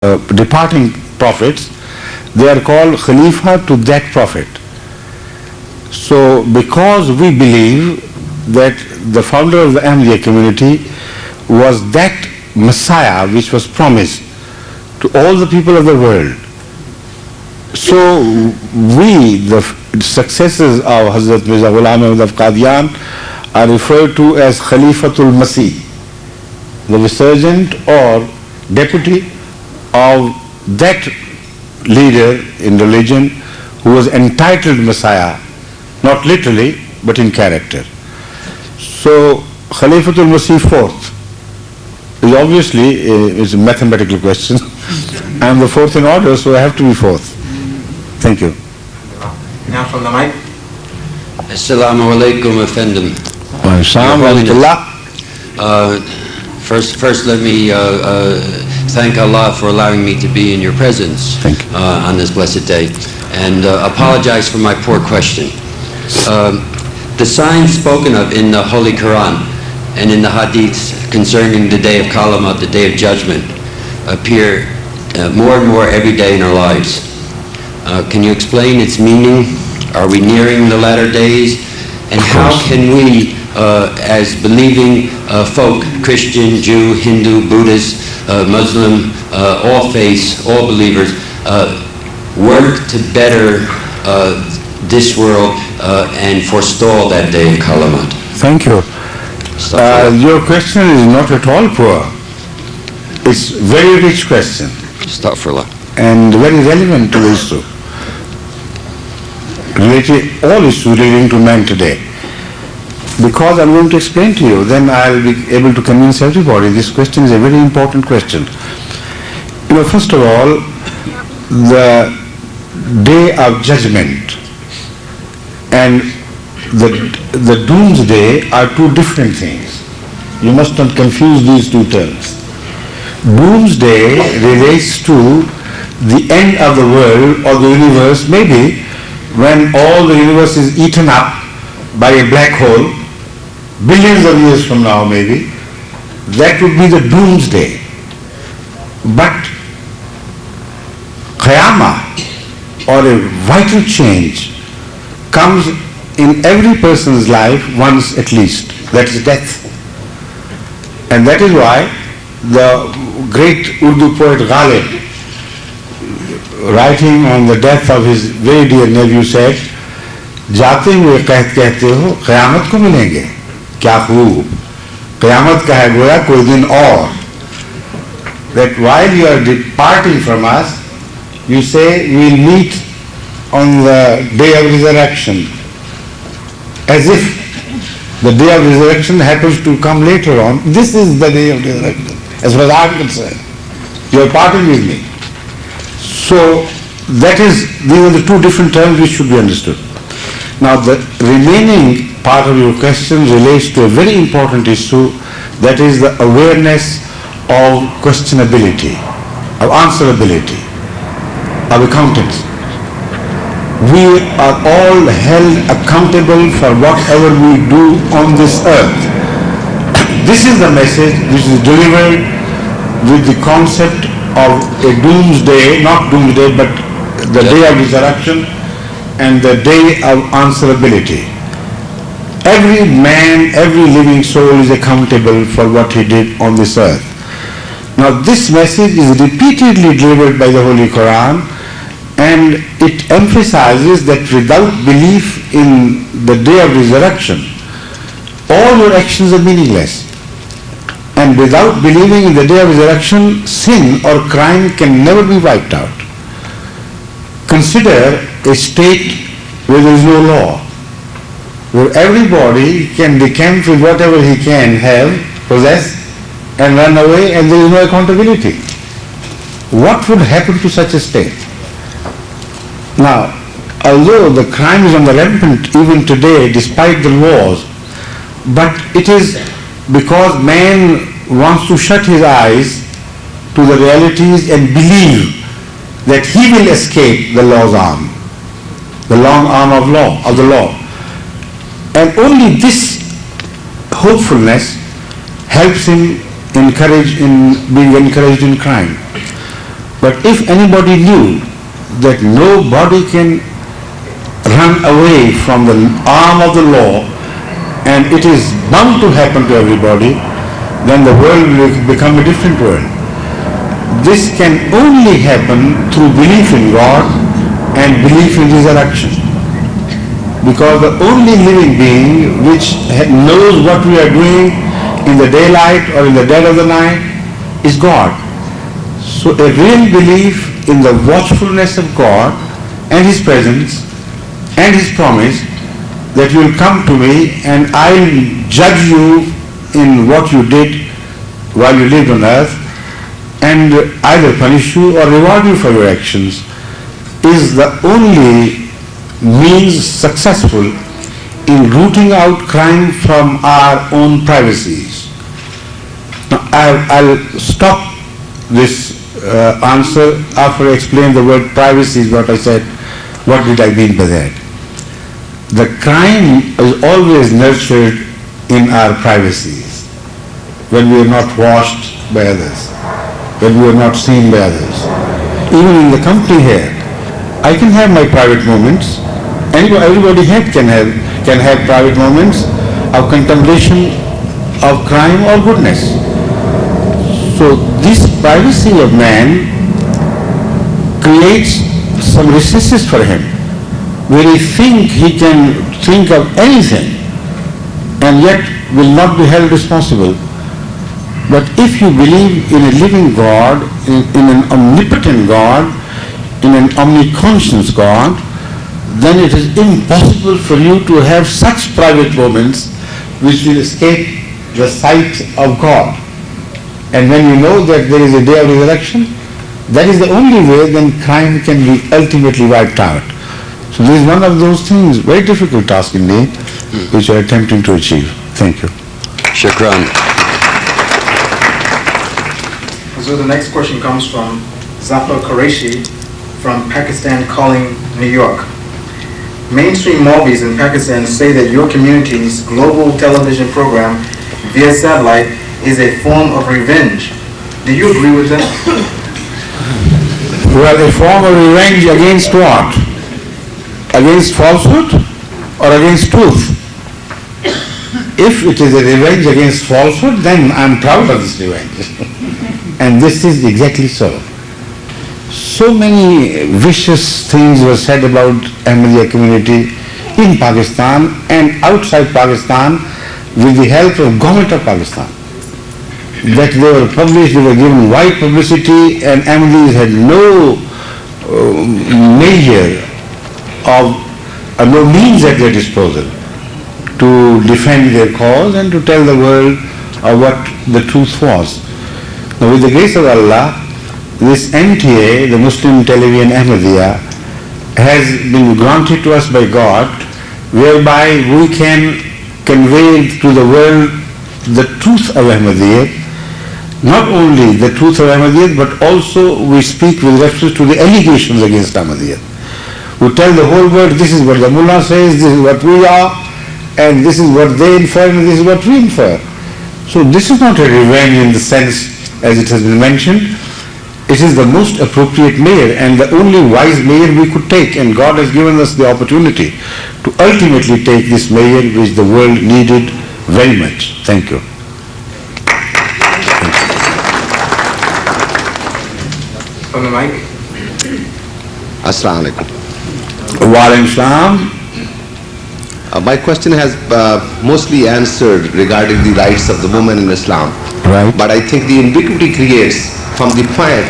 departing prophets, they are called Khalifa to that prophet. So because we believe that the founder of the Ahmadiyya community was that Messiah which was promised to all the people of the world, so we, the successors of Hadhrat Mirza Ahmad of Qadian, are referred to as Khalifatul Masih, the vicegerent or deputy of that leader in religion who was entitled Messiah, not literally but in character. So Khalifatul Masih fourth is obviously is a mathematical question. I am the fourth in order, so I have to be fourth. Thank you. Now from the mic. Assalamu alaikum, Effendim. First, let me thank Allah for allowing me to be in your presence on this blessed day, and apologize for my poor question. The signs spoken of in the Holy Quran and in the Hadiths concerning the day of Qiyamah, the day of judgment, appear more and more every day in our lives. Can you explain its meaning? Are we nearing the latter days? And how can we, as believing folk, Christian, Jew, Hindu, Buddhist, Muslim, all faiths, all believers, work to better this world and forestall that day of Qiyamah? Thank you. Your question is not at all poor. It's a very rich question. Astaghfirullah. And very relevant to the issue. All issues relating to man today. Because I'm going to explain to you, then I'll be able to convince everybody this question is a very important question. You know, first of all, the day of judgment and the doomsday are two different things. You must not confuse these two terms. Doomsday relates to the end of the world or the universe, maybe when all the universe is eaten up by a black hole, billions of years from now maybe. That would be the doomsday. But Qiyamah, or a vital change, comes in every person's life once at least. That is death. And that is why the great Urdu poet Ghalib, writing on the death of his very dear nephew, said, जाते हुए कहते हो क़यामत को मिलेंगे, क्या खूब क़यामत का है गोया कोई दिन और. That while you are departing from us, you say we will meet on the day of resurrection, as if the day of resurrection happens to come later on. This is the day of resurrection, as far as I am concerned. You are parting with me. So these are the two different terms which should be understood. Now the remaining part of your question relates to a very important issue, that is the awareness of questionability, of answerability, of accountability. We are all held accountable for whatever we do on this earth. This is the message which is delivered with the concept of a doomsday, not doomsday, but the day of resurrection and the day of answerability. Every man, every living soul is accountable for what he did on this earth. Now this message is repeatedly delivered by the Holy Quran, and it emphasizes that without belief in the day of resurrection, all your actions are meaningless. And without believing in the day of resurrection, sin or crime can never be wiped out. Consider a state where there is no law, where everybody can decamp with whatever he can have, possess, and run away, and there is no accountability. What would happen to such a state? Now, although the crime is on the rampant even today, despite the laws, but it is because man wants to shut his eyes to the realities and believe that he will escape the law's arm, the long arm of the law. And only this hopefulness helps him being encouraged in crime. But if anybody knew that nobody can run away from the arm of the law and it is bound to happen to everybody, then the world will become a different world. This can only happen through belief in God and belief in resurrection. Because the only living being which knows what we are doing in the daylight or in the dead of the night is God. So a real belief in the watchfulness of God and His presence and His promise that you will come to me and I will judge you in what you did while you lived on earth and either punish you or reward you for your actions is the only means successful in rooting out crime from our own privacies. Now I'll stop this answer after I explain the word privacy is what I said. What did I mean by that? The crime is always nurtured in our privacies, when we are not watched by others, when we are not seen by others. Even in the company here, I can have my private moments. Everybody here can have private moments of contemplation of crime or goodness. So this privacy of man creates some recesses for him, where he can think of anything and yet will not be held responsible. But if you believe in a living God, in an omnipotent God, in an omniconscious God, then it is impossible for you to have such private moments which will escape the sight of God. And when you know that there is a day of resurrection, that is the only way then crime can be ultimately wiped out. So this is one of those things, very difficult task indeed, which we are attempting to achieve. Thank you. Shukran. So the next question comes from Zafar Qureshi from Pakistan calling New York. Mainstream movies in Pakistan say that your community's global television program via satellite is a form of revenge. Do you agree with that? Well, a form of revenge against what? Against falsehood or against truth? If it is a revenge against falsehood, then I am proud of this revenge. And this is exactly so. So many vicious things were said about Ahmadiyya community in Pakistan and outside Pakistan with the help of government of Pakistan. That they were published, they were given wide publicity, and Ahmadis had no measure of, no means at their disposal to defend their cause and to tell the world what the truth was. Now with the grace of Allah, this MTA, the Muslim Television Ahmadiyya, has been granted to us by God, whereby we can convey to the world the truth of Ahmadiyya. Not only the truth of Ahmadiyya, but also we speak with reference to the allegations against Ahmadiyya. We tell the whole world, this is what the mullah says, this is what we are, and this is what they infer, and this is what we infer. So this is not a revenge in the sense as it has been mentioned. It is the most appropriate measure and the only wise measure we could take, and God has given us the opportunity to ultimately take this measure which the world needed very much. Thank you. From the mic. Assalamu alaikum. Wa alaikum salam. My question has mostly answered regarding the rights of the woman in Islam. Right. But I think the ambiguity creates from the point